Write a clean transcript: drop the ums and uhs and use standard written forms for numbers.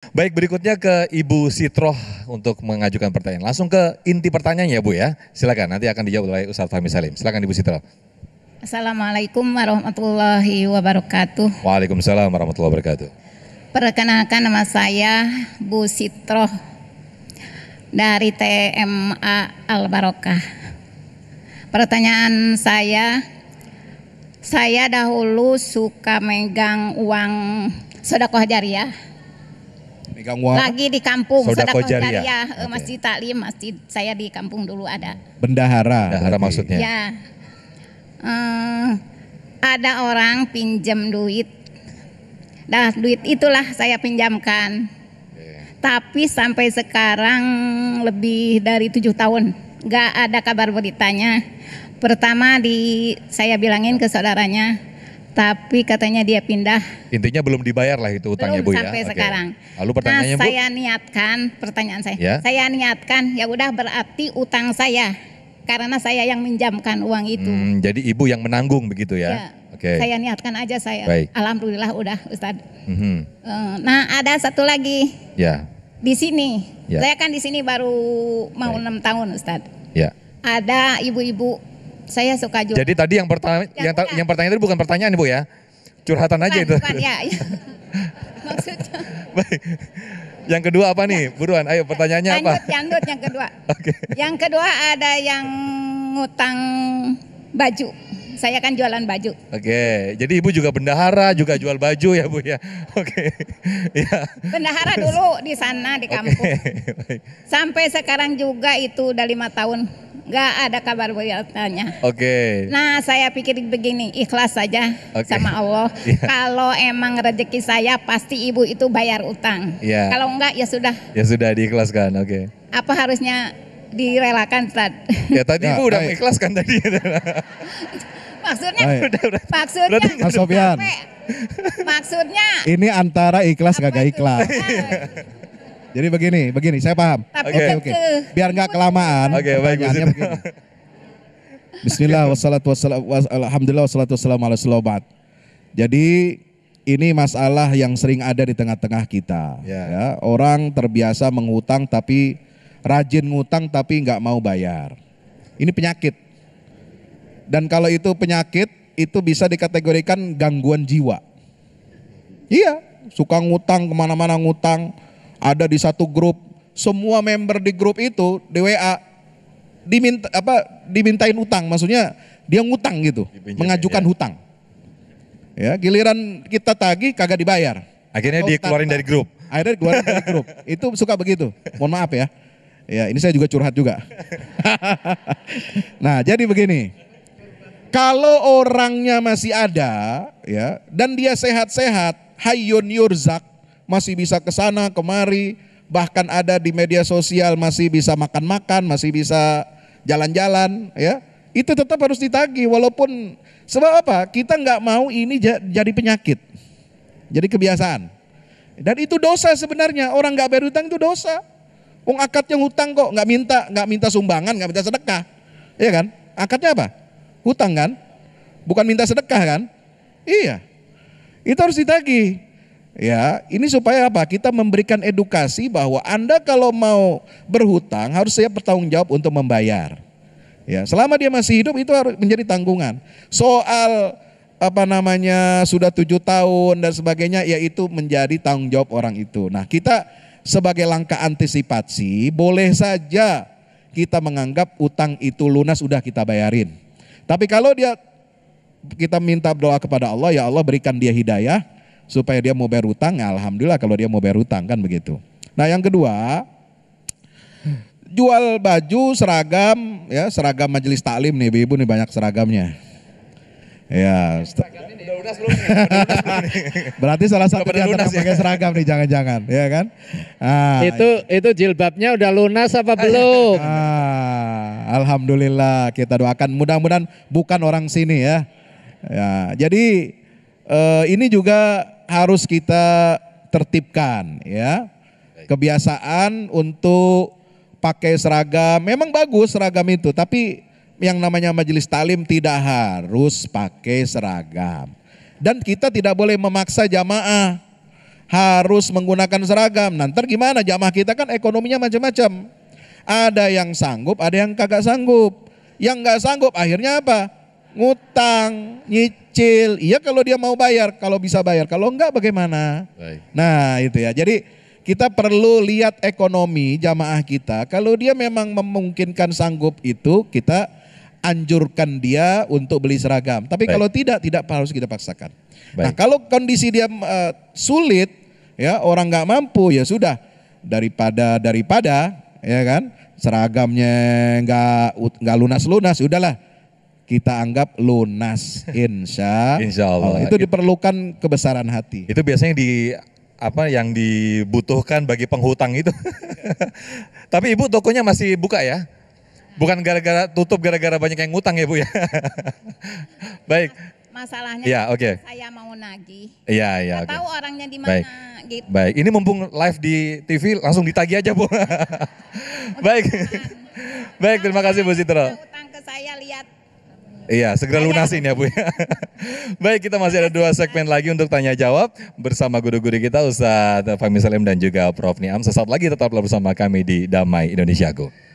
Baik, berikutnya ke Ibu Sitroh untuk mengajukan pertanyaan. Langsung ke inti pertanyaannya ya Bu ya. Silakan, nanti akan dijawab oleh Ustadz Fahmi Salim. Silakan Ibu Sitroh. Assalamualaikum warahmatullahi wabarakatuh. Waalaikumsalam warahmatullahi wabarakatuh. Perkenalkan, nama saya Bu Sitroh dari TMA Al Barokah. Pertanyaan saya dahulu suka megang uang sedekah jariah. Megang uang Lagi di kampung, Sedekah sedekah jariah. jariah, Oke. Masjid Taklim, masjid saya di kampung dulu ada. bendahara. Bendahara berarti. maksudnya. Ya, ada orang pinjam duit. Nah, duit itulah saya pinjamkan. Tapi sampai sekarang lebih dari 7 tahun nggak ada kabar beritanya. Pertama saya bilangin ke saudaranya, tapi katanya dia pindah. Intinya belum dibayar lah itu utangnya Belum Bu ya. sampai Oke. sekarang. Lalu pertanyaannya Bu? saya niatkan, pertanyaan saya. Ya. Saya niatkan, ya udah berarti utang saya karena saya yang minjamkan uang itu. Jadi Ibu yang menanggung begitu ya? Ya, Oke. saya niatkan aja saya. Baik. Alhamdulillah udah Ustadz. Mhm. Nah, ada satu lagi Ya, di sini. Ya. Saya kan di sini baru mau Baik. 6 tahun Ustadz. ya. Ada ibu-ibu, saya suka jual. Jadi tadi yang pertanyaan bukan. yang pertanyaan itu bukan pertanyaan Bu ya? Curhatan aja itu. Bukan, ya. Maksudnya. Baik. Yang kedua apa nih? Buruan, ayo pertanyaannya apa? Lanjut yang kedua. Oke. Yang kedua ada yang ngutang baju. Saya kan jualan baju. Oke, jadi Ibu juga bendahara, juga jual baju ya Bu ya? Oke, ya. Bendahara dulu di sana di kampung. Baik. Sampai sekarang juga itu udah 5 tahun. Nggak ada kabar beritanya. Oke, Nah, saya pikir begini, ikhlas saja Oke. sama Allah. Iya. Kalau emang rezeki saya, pasti ibu itu bayar utang. Iya. Kalau enggak, ya sudah. ya sudah diikhlaskan, oke. Apa harusnya direlakan, Ustaz? Ya tadi Ya, Ibu udah baik. mengikhlaskan tadi. Maksudnya, Baik. maksudnya, Berarti Mas Sofyan, maksudnya. ini antara ikhlas apa kagak itu? ikhlas. Jadi begini, saya paham. Tapi Oke. Biar nggak kelamaan. Oke, baik, Bu pertanyaannya Siti. begini. Bismillah, alhamdulillah, wassalatu wassalamu ala rasulillah. Jadi ini masalah yang sering ada di tengah-tengah kita. Ya. Ya, orang terbiasa mengutang tapi rajin ngutang tapi nggak mau bayar. Ini penyakit. Dan kalau itu penyakit, itu bisa dikategorikan gangguan jiwa. Iya, suka ngutang kemana-mana ngutang. Ada di satu grup, semua member di grup itu di WA dimintain utang, maksudnya dia ngutang gitu, Dipinjemin, mengajukan ya. hutang. Ya, giliran kita tagih kagak dibayar. Akhirnya Oh, dikeluarin tak. dari grup. Akhirnya dikeluarin dari grup. Itu suka begitu. Mohon maaf ya. Ya, ini saya juga curhat juga. Nah, jadi begini. Kalau orangnya masih ada ya dan dia sehat-sehat, hayyun yurzak, masih bisa ke sana kemari, bahkan ada di media sosial masih bisa makan-makan, masih bisa jalan-jalan ya. Itu tetap harus ditagih walaupun sebab apa? Kita nggak mau ini jadi penyakit. Jadi kebiasaan. Dan itu dosa sebenarnya. Orang nggak bayar hutang itu dosa. Wong akadnya hutang kok, nggak minta sumbangan, nggak minta sedekah, iya kan? Akadnya apa? Hutang kan? Bukan minta sedekah kan? Iya. Itu harus ditagih. Ya, ini supaya apa? Kita memberikan edukasi bahwa Anda kalau mau berhutang harus siap bertanggung jawab untuk membayar. Ya, selama dia masih hidup itu harus menjadi tanggungan. Soal sudah 7 tahun dan sebagainya, yaitu menjadi tanggung jawab orang itu. Nah, kita sebagai langkah antisipasi boleh saja kita menganggap utang itu lunas, udah kita bayarin. Tapi kalau kita minta doa kepada Allah, ya Allah berikan dia hidayah supaya dia mau bayar utang, ya alhamdulillah kalau dia mau bayar utang kan begitu. Nah, yang kedua, jual baju seragam, ya seragam majelis taklim nih, ibu nih banyak seragamnya. Ya, Udah lunas belum nih? Udah lunas belum nih? berarti salah satu Udah di antara lunas ya? pakai seragam nih, jangan-jangan, ya kan? Ah, Itu jilbabnya udah lunas apa belum? alhamdulillah, kita doakan mudah-mudahan bukan orang sini ya. Ya, jadi ini juga harus kita tertibkan ya. Kebiasaan untuk pakai seragam memang bagus seragam itu, tapi yang namanya majelis taklim tidak harus pakai seragam. Dan kita tidak boleh memaksa jamaah harus menggunakan seragam. Nanti gimana jamaah kita kan ekonominya macam-macam. Ada yang sanggup, ada yang kagak sanggup. Yang nggak sanggup akhirnya apa? Ngutang, nyicil. Iya kalau dia mau bayar, kalau bisa bayar. Kalau enggak bagaimana? Baik. Nah itu ya. Jadi kita perlu lihat ekonomi jamaah kita. Kalau dia memang memungkinkan sanggup itu, kita anjurkan dia untuk beli seragam. Tapi Baik. kalau tidak harus kita paksakan. Nah Baik. kalau kondisi dia sulit, ya orang nggak mampu, ya sudah daripada ya kan seragamnya nggak lunas, udahlah kita anggap lunas, insya Allah. Itu diperlukan kebesaran hati. Itu biasanya yang dibutuhkan bagi penghutang itu. Tapi Ibu tokonya masih buka ya? Bukan tutup gara-gara banyak yang ngutang ya Bu ya? Baik. Masalahnya Ya, oke. saya mau nagih. Iya, Nggak oke. tahu orangnya di Baik. mana gitu. Baik, ini mumpung live di TV langsung ditagih aja Bu. Baik. Baik, terima kasih Bu Sitro. Utang ke saya lihat. Iya, segera lunasin ya Bu. Baik, kita masih ada 2 segmen lagi untuk tanya jawab bersama guru-guru kita Ustadz Fahmi Salim dan juga Prof Niam. Sesaat lagi tetaplah bersama kami di Damai Indonesiaku.